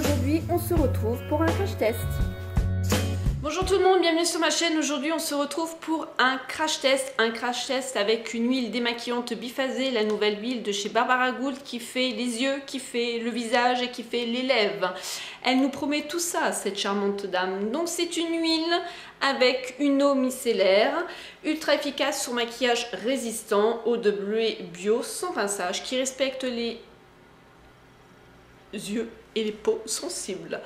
Aujourd'hui, on se retrouve pour un crash test. Bonjour tout le monde, bienvenue sur ma chaîne. Aujourd'hui, on se retrouve pour un crash test avec une huile démaquillante biphasée, la nouvelle huile de chez Barbara Gould qui fait les yeux, qui fait le visage et qui fait les lèvres. Elle nous promet tout ça, cette charmante dame. Donc c'est une huile avec une eau micellaire, ultra efficace sur maquillage résistant, eau de bleuet bio sans rinçage, qui respecte les yeux et les peaux sensibles.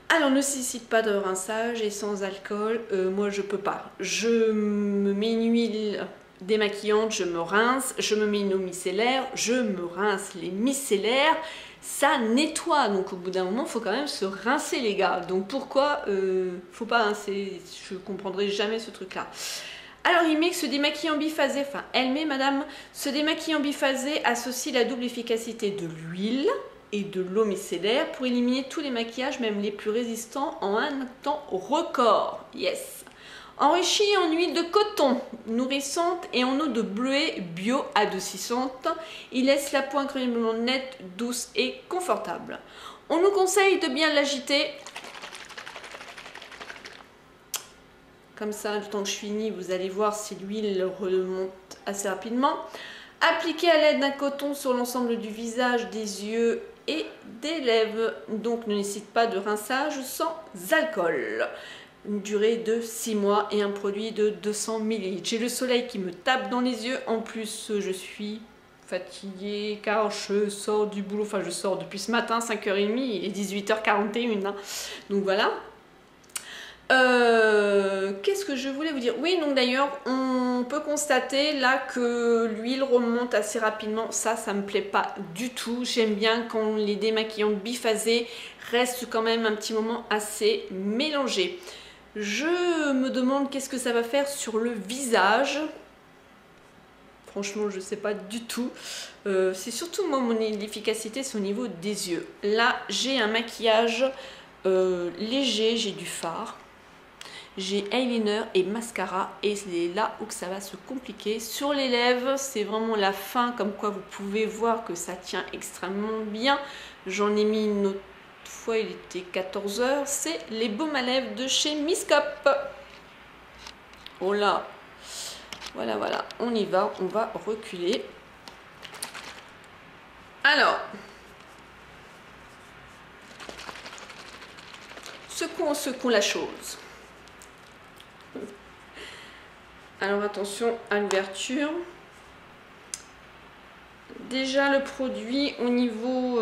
Alors ne nécessite pas de rinçage et sans alcool, moi je peux pas. Je me mets une huile démaquillante, je me rince, je me mets une eau micellaire, je me rince les micellaires, ça nettoie. Donc au bout d'un moment, il faut quand même se rincer les gars. Donc pourquoi faut pas rincer? Je comprendrai jamais ce truc là. Alors il met que ce démaquillant biphasé, enfin elle met madame, ce démaquillant biphasé associe la double efficacité de l'huile et de l'eau micellaire pour éliminer tous les maquillages, même les plus résistants, en un temps record. Yes. Enrichi en huile de coton, nourrissante et en eau de bleuet bio adoucissante, il laisse la peau incroyablement nette, douce et confortable. On nous conseille de bien l'agiter. Comme ça, le temps que je finis, vous allez voir si l'huile remonte assez rapidement. Appliquer à l'aide d'un coton sur l'ensemble du visage, des yeux et des lèvres. Donc ne nécessite pas de rinçage sans alcool. Une durée de 6 mois et un produit de 200 ml. J'ai le soleil qui me tape dans les yeux. En plus, je suis fatiguée car je sors du boulot. Enfin, je sors depuis ce matin, 5h30. Il est 18h41. Hein. Donc voilà. Qu'est-ce que je voulais vous dire? Oui, donc d'ailleurs, on peut constater là que l'huile remonte assez rapidement. Ça me plaît pas du tout. J'aime bien quand les démaquillantes biphasées restent quand même un petit moment assez mélangées. Je me demande qu'est-ce que ça va faire sur le visage. Franchement, je sais pas du tout. C'est surtout moi, mon efficacité, c'est au niveau des yeux. Là, j'ai un maquillage léger, j'ai du fard. J'ai eyeliner et mascara et c'est là où ça va se compliquer. Sur les lèvres, c'est vraiment la fin, comme quoi vous pouvez voir que ça tient extrêmement bien. J'en ai mis une autre fois, il était 14h. C'est les baumes à lèvres de chez Miscop. Oh là, voilà, voilà, on y va, on va reculer. Alors, secouons la chose. Alors attention à l'ouverture. Déjà le produit au niveau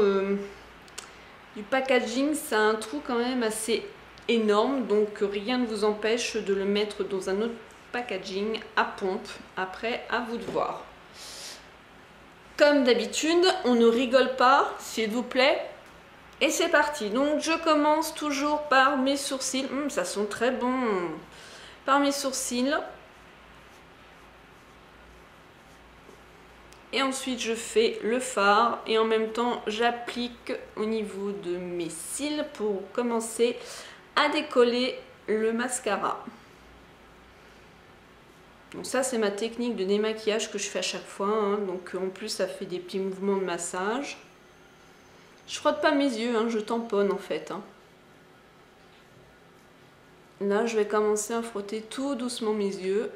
du packaging, ça a un trou quand même assez énorme. Donc rien ne vous empêche de le mettre dans un autre packaging à pompe. Après, à vous de voir. Comme d'habitude, on ne rigole pas, s'il vous plaît. Et c'est parti. Donc je commence toujours par mes sourcils. Ça sent très bon. Par mes sourcils. Et ensuite je fais le fard et en même temps j'applique au niveau de mes cils pour commencer à décoller le mascara. Donc ça c'est ma technique de démaquillage que je fais à chaque fois. Hein. Donc en plus ça fait des petits mouvements de massage. Je frotte pas mes yeux, hein, je tamponne en fait. Hein. Là je vais commencer à frotter tout doucement mes yeux.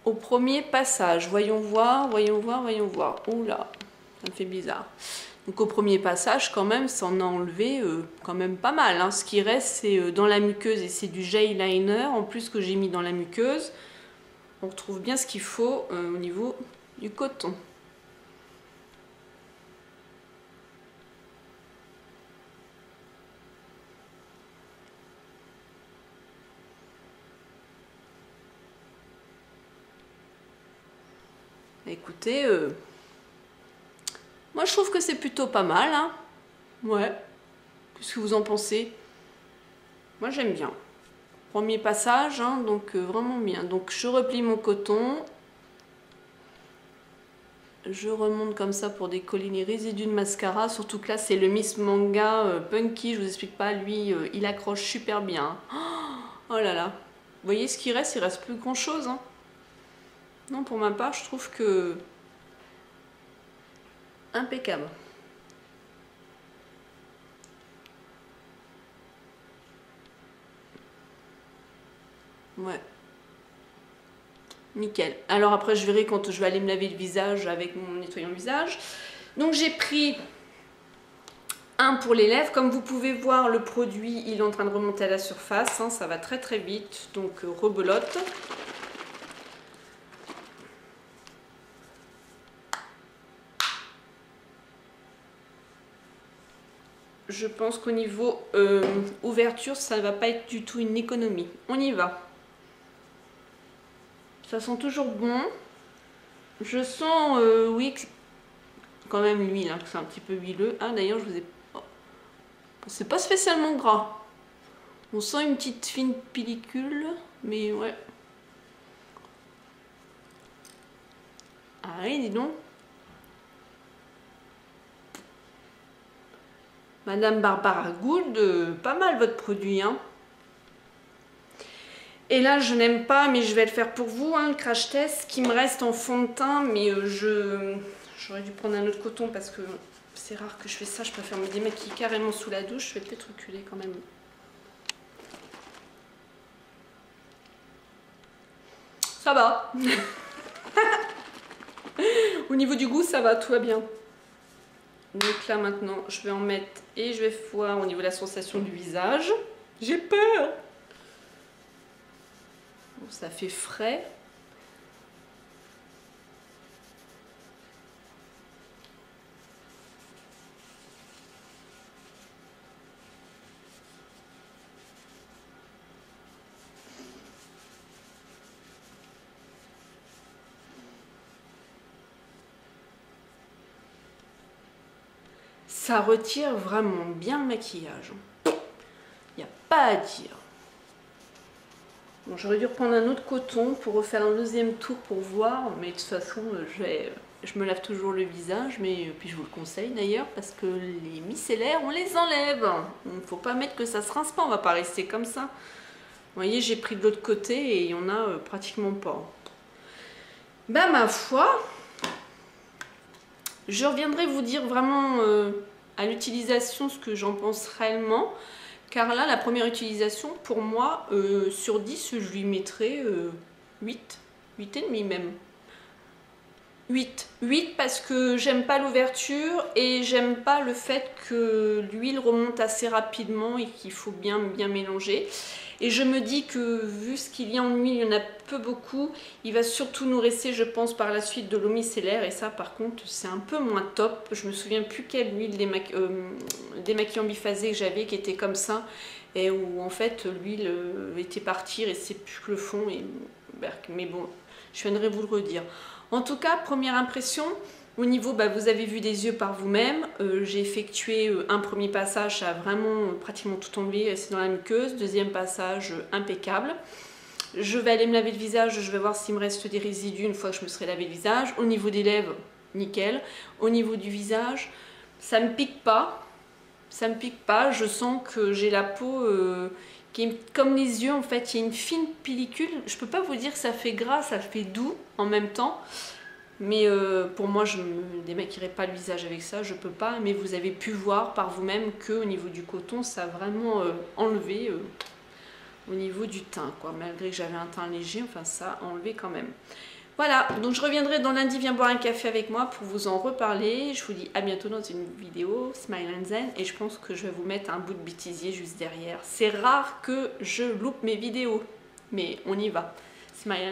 Au premier passage, voyons voir, voyons voir, voyons voir. Oula, ça me fait bizarre. Donc au premier passage, quand même, ça en a enlevé quand même pas mal. Hein. Ce qui reste, c'est dans la muqueuse et c'est du gel liner en plus que j'ai mis dans la muqueuse. On retrouve bien ce qu'il faut au niveau du coton. Écoutez, moi je trouve que c'est plutôt pas mal. Hein. Ouais. Qu'est-ce que vous en pensez? Moi j'aime bien. Premier passage, hein, donc vraiment bien. Donc je replie mon coton. Je remonte comme ça pour décoller les résidus de mascara. Surtout que là c'est le Miss Manga Punky. Je vous explique pas, lui il accroche super bien. Oh là là. Vous voyez ce qu'il reste? Il reste plus grand chose. Hein. Non, pour ma part, je trouve que impeccable. Ouais. Nickel. Alors après, je verrai quand je vais aller me laver le visage avec mon nettoyant visage. Donc j'ai pris un pour les lèvres. Comme vous pouvez voir, le produit, il est en train de remonter à la surface. Hein, ça va très très vite. Donc rebelote. Je pense qu'au niveau ouverture, ça ne va pas être du tout une économie. On y va. Ça sent toujours bon. Je sens, oui, quand même l'huile, hein, c'est un petit peu huileux. Ah d'ailleurs, je vous ai... Oh. C'est pas spécialement gras. On sent une petite fine pellicule, mais ouais. Ah oui, dis donc. Madame Barbara Gould, pas mal votre produit, hein. Et là, je n'aime pas, mais je vais le faire pour vous, hein, le crash test. Ce qui me reste en fond de teint, mais j'aurais dû prendre un autre coton parce que c'est rare que je fais ça. Je préfère me démaquiller carrément sous la douche. Je vais peut-être reculer quand même. Ça va. Au niveau du goût, ça va, tout va bien. Donc là, maintenant, je vais en mettre et je vais voir au niveau de la sensation du visage. J'ai peur. Bon, ça fait frais. Ça retire vraiment bien le maquillage. Il n'y a pas à dire. Bon, j'aurais dû reprendre un autre coton pour refaire un deuxième tour pour voir, mais de toute façon, je me lave toujours le visage, mais puis je vous le conseille d'ailleurs, parce que les micellaires, on les enlève. Il ne faut pas mettre que ça se rince pas, on va pas rester comme ça. Vous voyez, j'ai pris de l'autre côté et il n'y en a pratiquement pas. Ben ma foi, je reviendrai vous dire vraiment à l'utilisation ce que j'en pense réellement. Car là, la première utilisation, pour moi, sur 10, je lui mettrais 8. 8,5 même. 8. 8 parce que j'aime pas l'ouverture et j'aime pas le fait que l'huile remonte assez rapidement et qu'il faut bien mélanger. Et je me dis que vu ce qu'il y a en huile, il y en a peu beaucoup. Il va surtout nous rester, je pense, par la suite de l'eau micellaire. Et ça, par contre, c'est un peu moins top. Je me souviens plus quelle huile démaquillant biphasé que j'avais qui était comme ça. Et où, en fait, l'huile était partie, et c'est plus que le fond. Mais bon, je viendrai vous le redire. En tout cas, première impression... Au niveau, vous avez vu des yeux par vous-même, j'ai effectué un premier passage, ça a vraiment pratiquement tout enlevé, c'est dans la muqueuse. Deuxième passage, impeccable. Je vais aller me laver le visage, je vais voir s'il me reste des résidus une fois que je me serai lavé le visage. Au niveau des lèvres, nickel. Au niveau du visage, ça me pique pas. Ça me pique pas, je sens que j'ai la peau qui est comme les yeux en fait, il y a une fine pellicule. Je peux pas vous dire que ça fait gras, ça fait doux en même temps. Mais pour moi, je ne me démaquillerai pas le visage avec ça, je peux pas. Mais vous avez pu voir par vous-même qu'au niveau du coton, ça a vraiment enlevé au niveau du teint, quoi. Malgré que j'avais un teint léger, enfin ça a enlevé quand même. Voilà, donc je reviendrai dans lundi, viens boire un café avec moi pour vous en reparler. Je vous dis à bientôt dans une vidéo, Smile and Zen. Et je pense que je vais vous mettre un bout de bêtisier juste derrière. C'est rare que je loupe mes vidéos, mais on y va.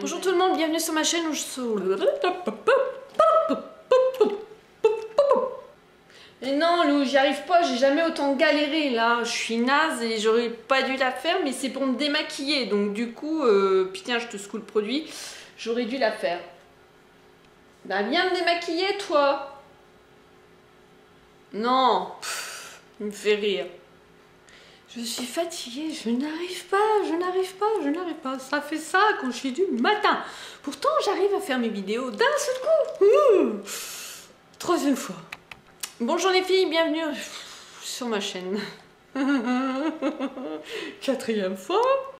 Bonjour tout le monde, bienvenue sur ma chaîne où je suis... Et non Lou, j'y arrive pas, j'ai jamais autant galéré là, je suis naze et j'aurais pas dû la faire, mais c'est pour me démaquiller, donc du coup, putain je te secoue le produit, j'aurais dû la faire. Bah viens me démaquiller toi. Non, il me fait rire. Je suis fatiguée, je n'arrive pas. Ça fait ça quand je suis du matin. Pourtant, j'arrive à faire mes vidéos d'un seul coup. Troisième fois. Bonjour les filles, bienvenue sur ma chaîne. Quatrième fois.